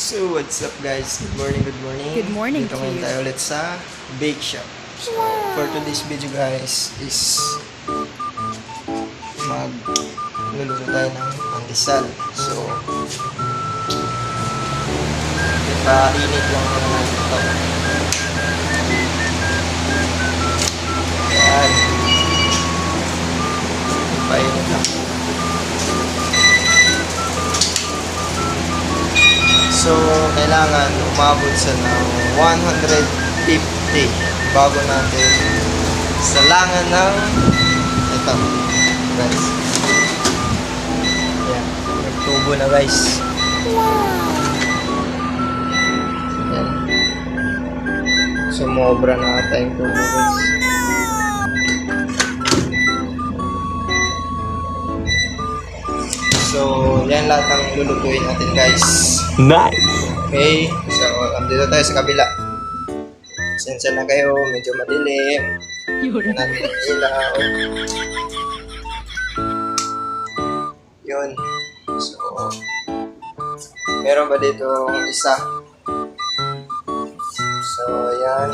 So, what's up guys? Good morning, good morning. Good morning Dito to ngayon you. tayo ulit sa bake shop. So, for today's video guys is magluluto tayo ng pandesal. So, ipainit lang naman ito. Ayan. Ipainit lang. So, kailangan umabot sa ng 150 bago natin salangan ng ito, guys. Ayan, nagtubo na guys. Ayan. Sumobra na ata yung tubo guys. So, yan lahat ang lulutuin natin guys. Nice! Okay, so andito tayo sa kabila. Sensya na kayo, medyo madilim. Yan natin ang ilaw. Yun. So, meron ba dito isa? So, yan.